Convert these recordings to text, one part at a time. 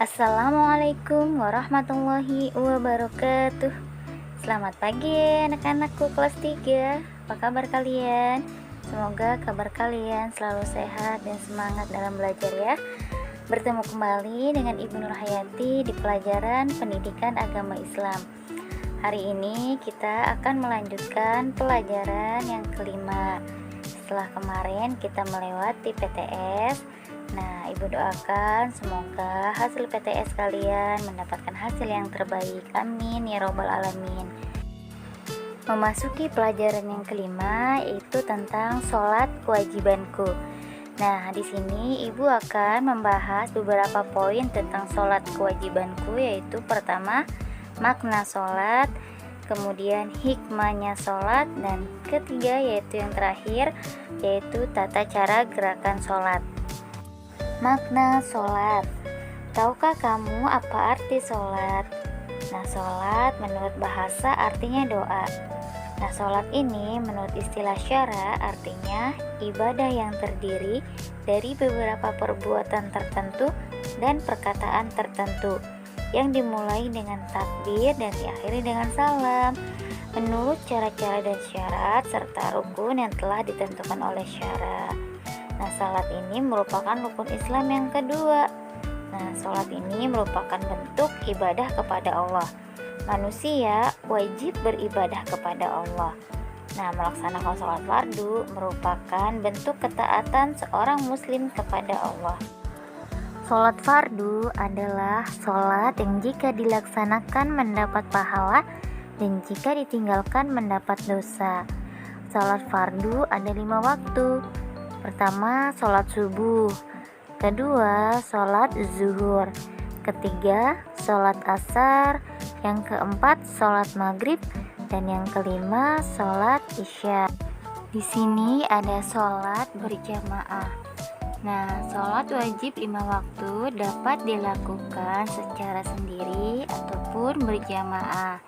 Assalamualaikum warahmatullahi wabarakatuh. Selamat pagi anak-anakku kelas 3. Apa kabar kalian? Semoga kabar kalian selalu sehat dan semangat dalam belajar ya. Bertemu kembali dengan Ibu Nur Hayati di pelajaran Pendidikan Agama Islam. Hari ini kita akan melanjutkan pelajaran yang kelima. Setelah kemarin kita melewati PTS. Nah, Ibu doakan semoga hasil PTS kalian mendapatkan hasil yang terbaik. Amin ya robbal alamin. Memasuki pelajaran yang kelima yaitu tentang sholat kewajibanku. Nah, di sini Ibu akan membahas beberapa poin tentang sholat kewajibanku, yaitu pertama, makna sholat, kemudian hikmahnya sholat, dan ketiga yaitu yang terakhir yaitu tata cara gerakan sholat. Makna sholat. Tahukah kamu apa arti sholat? Nah, sholat menurut bahasa artinya doa. Nah, sholat ini menurut istilah syara artinya ibadah yang terdiri dari beberapa perbuatan tertentu dan perkataan tertentu yang dimulai dengan takbir dan diakhiri dengan salam menurut cara-cara dan syarat serta rukun yang telah ditentukan oleh syara. Nah, salat ini merupakan rukun Islam yang kedua. Nah, salat ini merupakan bentuk ibadah kepada Allah. Manusia wajib beribadah kepada Allah. Nah, melaksanakan salat fardu merupakan bentuk ketaatan seorang muslim kepada Allah. Salat fardu adalah salat yang jika dilaksanakan mendapat pahala dan jika ditinggalkan mendapat dosa. Salat fardu ada 5 waktu. Pertama, sholat subuh. Kedua, sholat zuhur. Ketiga, sholat asar. Yang keempat, sholat maghrib. Dan yang kelima, sholat isya. Di sini ada sholat berjamaah. Nah, sholat wajib 5 waktu dapat dilakukan secara sendiri ataupun berjamaah,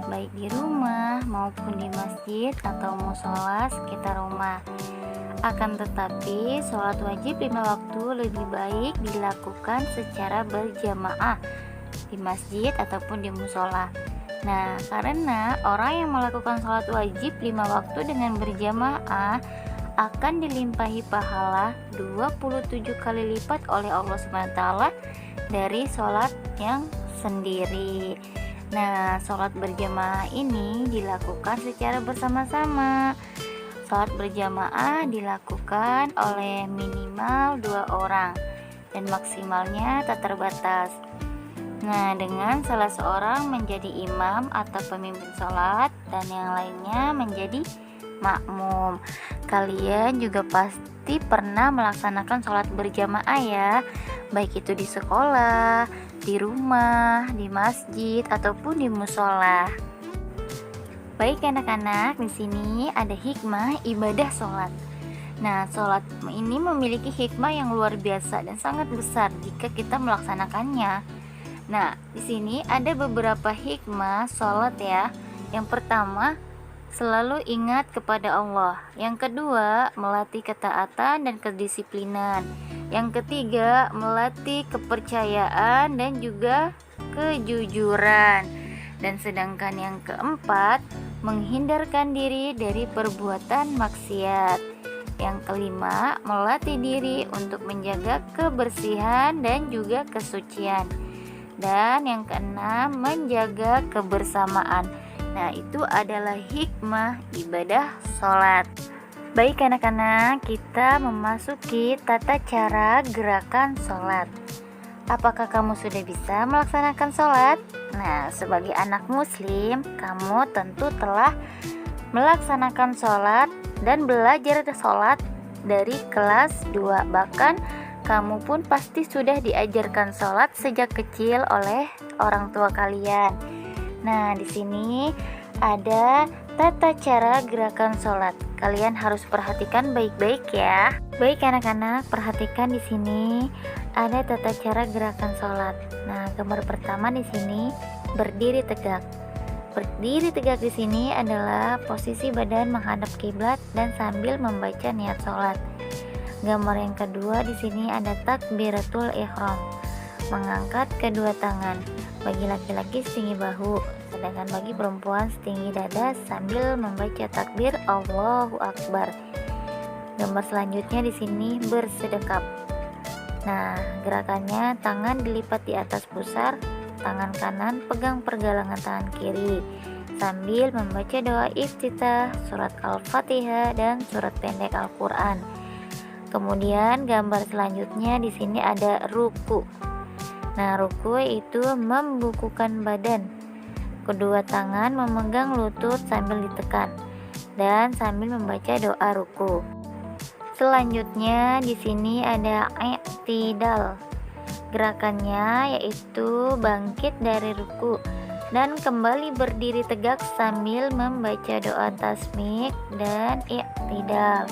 baik di rumah maupun di masjid atau musola sekitar rumah. Akan tetapi, sholat wajib 5 waktu lebih baik dilakukan secara berjamaah di masjid ataupun di musola. Nah, karena orang yang melakukan sholat wajib 5 waktu dengan berjamaah akan dilimpahi pahala 27 kali lipat oleh Allah SWT dari sholat yang sendiri. Nah, sholat berjamaah ini dilakukan secara bersama-sama. Sholat berjamaah dilakukan oleh minimal 2 orang dan maksimalnya tak terbatas. Nah, dengan salah seorang menjadi imam atau pemimpin sholat dan yang lainnya menjadi makmum. Kalian juga pasti pernah melaksanakan sholat berjamaah ya, baik itu di sekolah, di rumah, di masjid ataupun di musola. Baik anak-anak, di sini ada hikmah ibadah sholat. Nah, sholat ini memiliki hikmah yang luar biasa dan sangat besar jika kita melaksanakannya. Nah, di sini ada beberapa hikmah sholat ya. Yang pertama, selalu ingat kepada Allah. Yang kedua, melatih ketaatan dan kedisiplinan. Yang ketiga, melatih kepercayaan dan juga kejujuran. Dan sedangkan yang keempat, menghindarkan diri dari perbuatan maksiat. Yang kelima, melatih diri untuk menjaga kebersihan dan juga kesucian. Dan yang keenam, menjaga kebersamaan. Nah, itu adalah hikmah ibadah sholat. Baik anak-anak, kita memasuki tata cara gerakan sholat. Apakah kamu sudah bisa melaksanakan sholat? Nah, sebagai anak muslim, kamu tentu telah melaksanakan sholat dan belajar sholat dari kelas 2. Bahkan, kamu pun pasti sudah diajarkan sholat sejak kecil oleh orang tua kalian. Nah, di sini ada tata cara gerakan sholat. Kalian harus perhatikan baik-baik ya. Baik anak-anak, perhatikan di sini ada tata cara gerakan sholat. Nah, gambar pertama di sini berdiri tegak. Berdiri tegak di sini adalah posisi badan menghadap kiblat dan sambil membaca niat sholat. Gambar yang kedua di sini ada takbiratul ihram. mengangkat kedua tangan. Bagi laki-laki setinggi bahu, sedangkan bagi perempuan setinggi dada sambil membaca takbir Allahu Akbar. Gambar selanjutnya di sini bersedekap. Nah, gerakannya tangan dilipat di atas pusar, tangan kanan pegang pergelangan tangan kiri sambil membaca doa iftitah, surat Al-Fatihah dan surat pendek Al-Qur'an. Kemudian gambar selanjutnya di sini ada ruku. Nah, ruku itu membukukan badan. Kedua tangan memegang lutut sambil ditekan dan sambil membaca doa ruku. Selanjutnya di sini ada i'tidal. Gerakannya yaitu bangkit dari ruku dan kembali berdiri tegak sambil membaca doa tasmik dan i'tidal.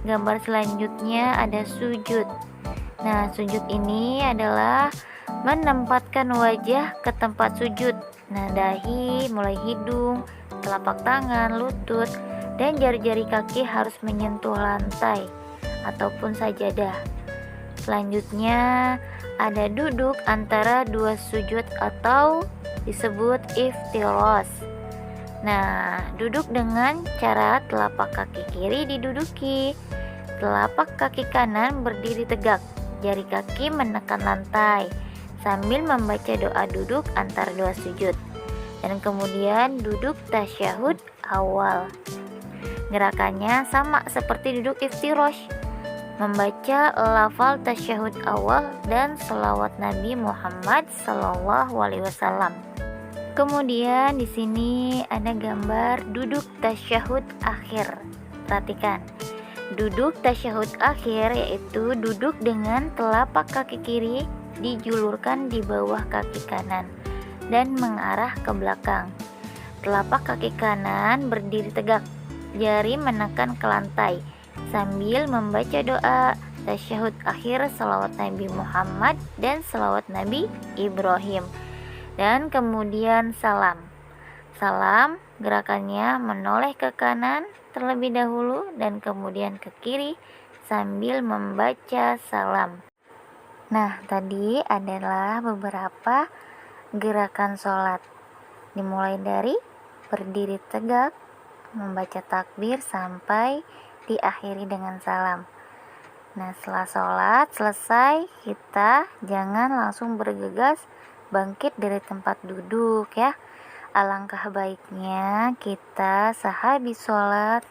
Gambar selanjutnya ada sujud. Nah, sujud ini adalah menempatkan wajah ke tempat sujud. Nah, dahi mulai hidung, telapak tangan, lutut, dan jari-jari kaki harus menyentuh lantai ataupun sajadah. Selanjutnya ada duduk antara dua sujud atau disebut iftirosh. Nah, duduk dengan cara telapak kaki kiri diduduki, telapak kaki kanan berdiri tegak, jari kaki menekan lantai sambil membaca doa duduk antara dua sujud. Dan kemudian duduk tasyahud awal. Gerakannya sama seperti duduk iftirosh, membaca lafal tasyahud awal dan selawat Nabi Muhammad SAW. Kemudian di sini ada gambar duduk tasyahud akhir. Perhatikan, duduk tasyahud akhir yaitu duduk dengan telapak kaki kiri dijulurkan di bawah kaki kanan dan mengarah ke belakang. Telapak kaki kanan berdiri tegak, jari menekan ke lantai sambil membaca doa tasyahud akhir, selawat Nabi Muhammad dan selawat Nabi Ibrahim. Dan kemudian salam. Salam gerakannya menoleh ke kanan terlebih dahulu dan kemudian ke kiri sambil membaca salam. Nah, tadi adalah beberapa gerakan sholat, dimulai dari berdiri tegak, membaca takbir sampai diakhiri dengan salam. Nah, setelah sholat selesai, kita jangan langsung bergegas bangkit dari tempat duduk ya. Alangkah baiknya kita sehabis sholat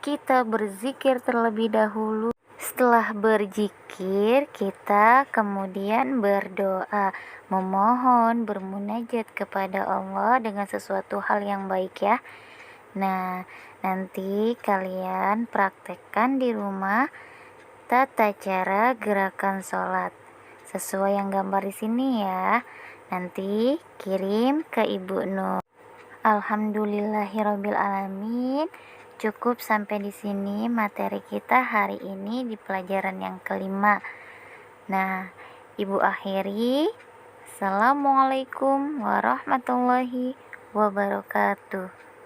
kita berzikir terlebih dahulu. Setelah berzikir, kita kemudian berdoa, memohon, bermunajat kepada Allah dengan sesuatu hal yang baik ya. Nah, nanti kalian praktekkan di rumah tata cara gerakan sholat sesuai yang gambar di sini ya. Nanti kirim ke Ibu Nur. Alhamdulillahirabbil alamin. Cukup sampai di sini materi kita hari ini di pelajaran yang kelima. Nah, Ibu akhiri. Assalamualaikum warahmatullahi wabarakatuh.